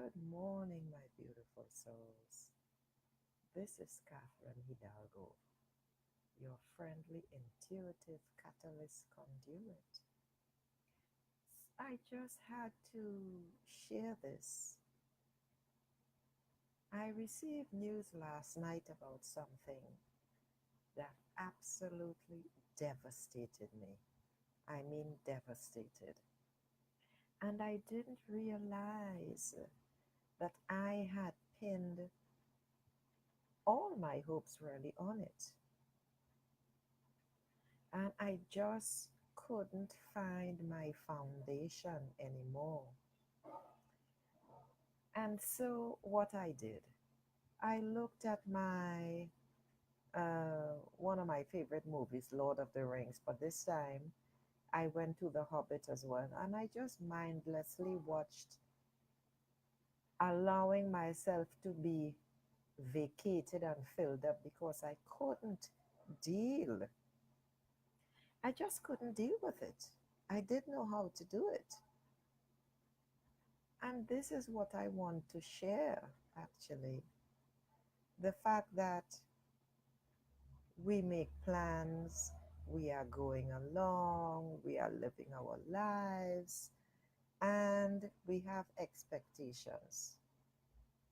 Good morning, my beautiful souls. This is Catherine Hidalgo, your friendly, intuitive catalyst conduit. I just had to share this. I received news last night about something that absolutely devastated me. I mean, devastated. And I didn't realize that I had pinned all my hopes really on it. And I just couldn't find my foundation anymore. And so, what I did, I looked at my one of my favorite movies, Lord of the Rings, but this time I went to The Hobbit as well, and I just mindlessly watched, allowing myself to be vacated and filled up because I couldn't deal. I just couldn't deal with it. I didn't know how to do it. And this is what I want to share actually. The fact that we make plans, we are going along, we are living our lives, and we have expectations.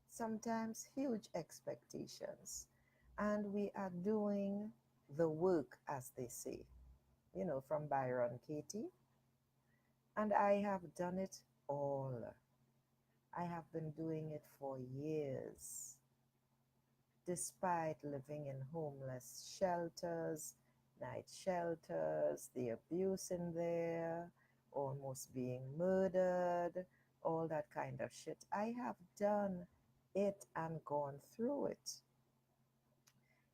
Sometimes huge expectations. And we are doing the work, as they say, from Byron Katie. And I have done it all. I have been doing it for years, despite living in homeless shelters, night shelters, the abuse in there, almost being murdered, all that kind of shit. I have done it and gone through it.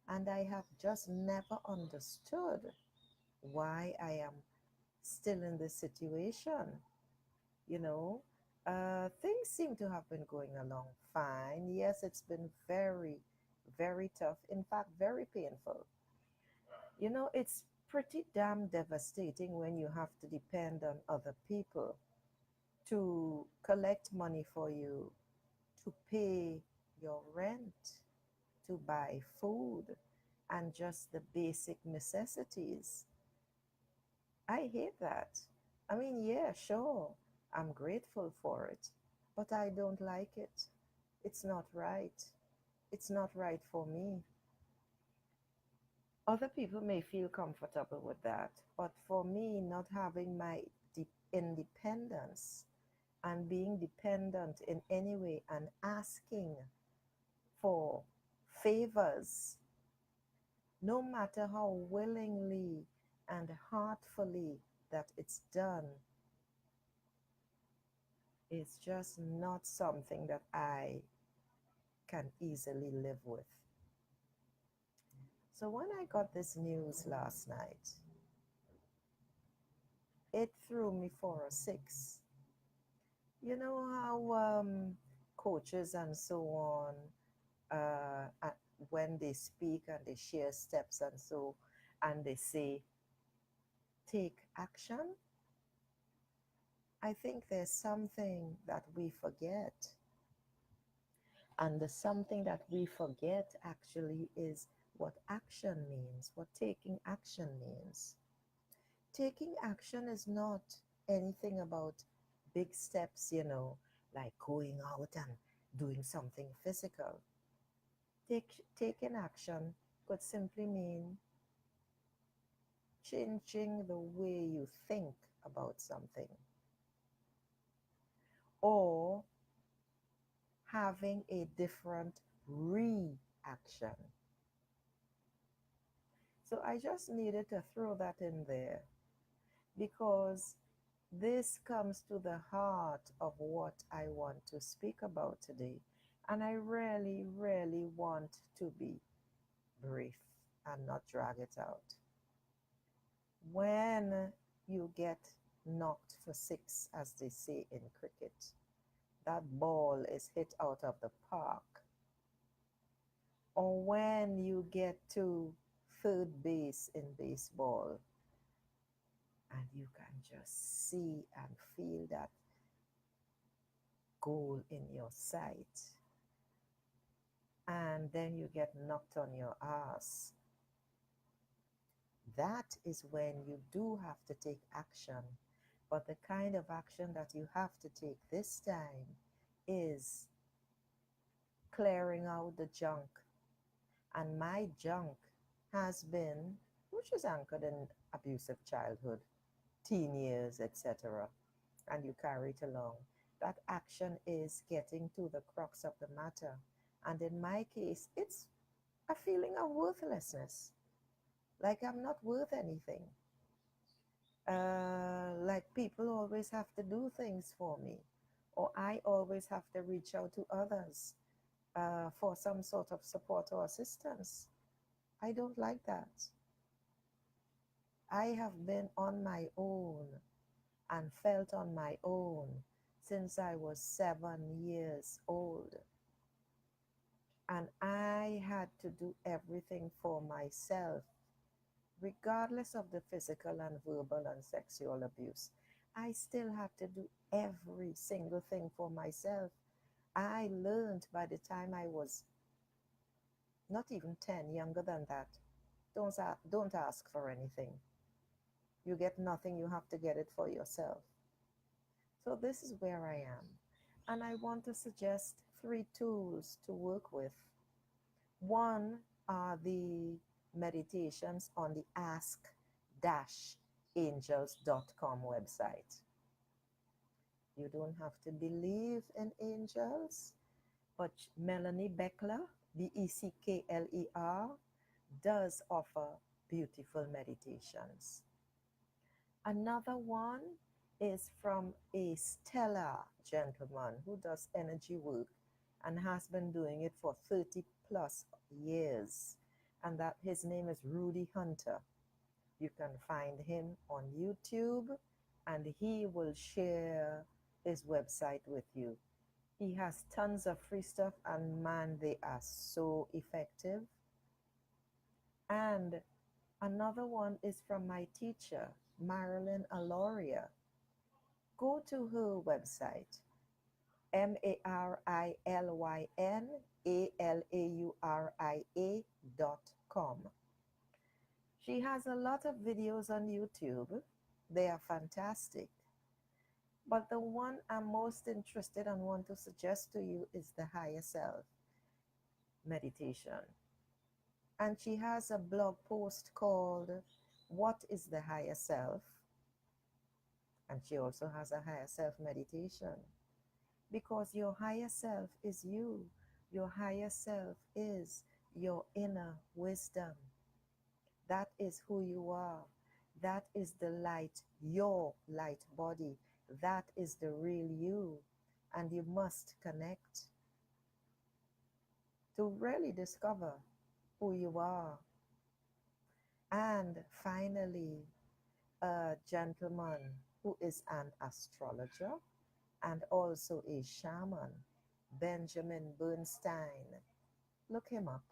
And I have just never understood why I am still in this situation. You know, things seem to have been going along fine. Yes, it's been very, very tough. In fact, very painful. It's pretty damn devastating when you have to depend on other people to collect money for you, to pay your rent, to buy food, and just the basic necessities. I hate that. I mean, yeah, sure, I'm grateful for it, but I don't like it. It's not right. It's not right for me. Other people may feel comfortable with that, but for me, not having my independence and being dependent in any way and asking for favors, no matter how willingly and heartfully that it's done, is just not something that I can easily live with. So when I got this news last night, it threw me for a six. You know how coaches and so on, when they speak and they share steps and so, and they say, take action. I think there's something that we forget. And the something that we forget actually is what action means, what taking action means. Taking action is not anything about big steps, like going out and doing something physical. Taking action could simply mean changing the way you think about something or having a different reaction. So I just needed to throw that in there because this comes to the heart of what I want to speak about today. And I really, really want to be brief and not drag it out. When you get knocked for six, as they say in cricket, that ball is hit out of the park, or when you get to third base in baseball and you can just see and feel that goal in your sight, and then you get knocked on your ass, that is when you do have to take action. But the kind of action that you have to take this time is clearing out the junk. And my junk has been, which is anchored in abusive childhood, teen years, etc., and you carry it along. That action is getting to the crux of the matter. And in my case, it's a feeling of worthlessness, like I'm not worth anything. Like people always have to do things for me, or I always have to reach out to others for some sort of support or assistance. I don't like that. I have been on my own and felt on my own since I was 7 years old. And I had to do everything for myself, regardless of the physical and verbal and sexual abuse. I still had to do every single thing for myself. I learned by the time I was not even 10, younger than that. Don't ask for anything. You get nothing, you have to get it for yourself. So this is where I am. And I want to suggest 3 tools to work with. One are the meditations on the ask-angels.com website. You don't have to believe in angels, but Melanie Beckler, Beckler, does offer beautiful meditations. Another one is from a stellar gentleman who does energy work and has been doing it for 30 plus years. And that his name is Rudy Hunter. You can find him on YouTube and he will share his website with you. He has tons of free stuff and man, they are so effective. And another one is from my teacher, Marilyn Aloria. Go to her website, MarilynAlauria.com. She has a lot of videos on YouTube. They are fantastic. But the one I'm most interested and want to suggest to you is the higher self meditation. And she has a blog post called What is the Higher Self? And she also has a higher self meditation. Because your higher self is you. Your higher self is your inner wisdom. That is who you are. That is the light, your light body. That is the real you. And you must connect to really discover who you are. And finally, a gentleman who is an astrologer and also a shaman, Benjamin Bernstein. Look him up.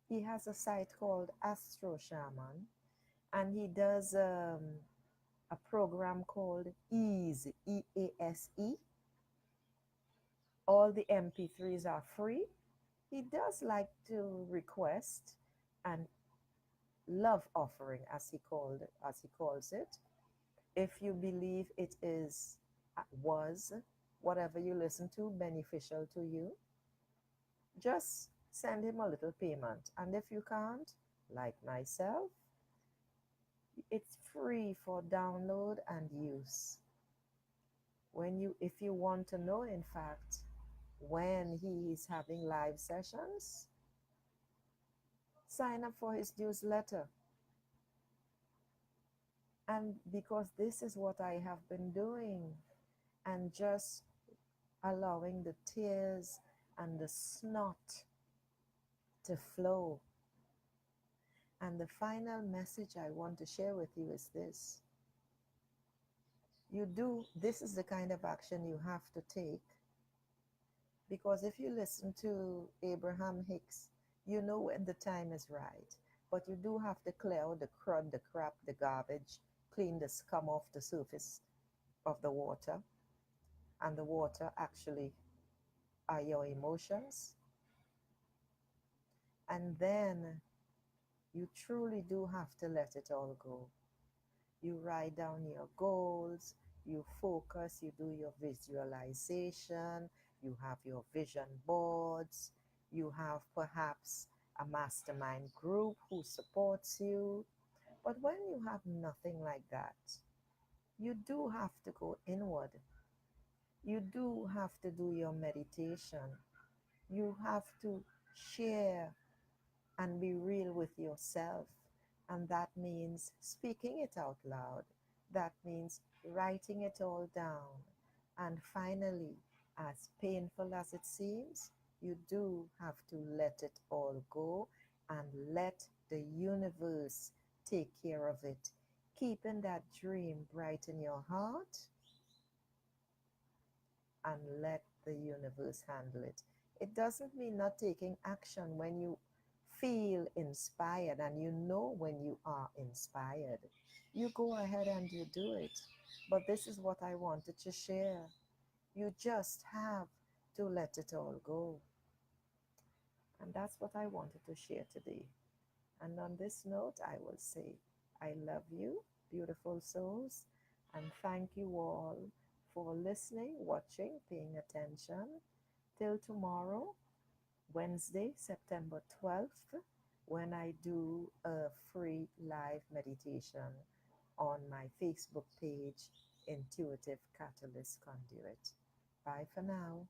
He has a site called Astro Shaman, and he does a program called Ease, EASE. All the MP3s are free. He does like to request an love offering, as he calls it. If you believe it was whatever you listen to beneficial to you, just send him a little payment. And if you can't, like myself, it's free for download and use. If you want to know, in fact, when he is having live sessions, sign up for his newsletter. And because this is what I have been doing, and just allowing the tears and the snot to flow. And the final message I want to share with you is this. This is the kind of action you have to take. Because if you listen to Abraham Hicks, you know when the time is right. But you do have to clear out the crud, the crap, the garbage, clean the scum off the surface of the water. and the water actually are your emotions. And then you truly do have to let it all go. You write down your goals, you focus, you do your visualization, you have your vision boards, you have perhaps a mastermind group who supports you. But when you have nothing like that, you do have to go inward. You do have to do your meditation. You have to share and be real with yourself. And that means speaking it out loud. That means writing it all down. And finally, as painful as it seems, you do have to let it all go and let the universe take care of it. Keeping that dream bright in your heart and let the universe handle it. It doesn't mean not taking action when you feel inspired and you know when you are inspired. You go ahead and you do it. But this is what I wanted to share. You just have to let it all go. And that's what I wanted to share today. And on this note, I will say, I love you, beautiful souls, and thank you all for listening, watching, paying attention. Till tomorrow, Wednesday, September 12th, when I do a free live meditation on my Facebook page, Intuitive Catalyst Conduit. Bye for now.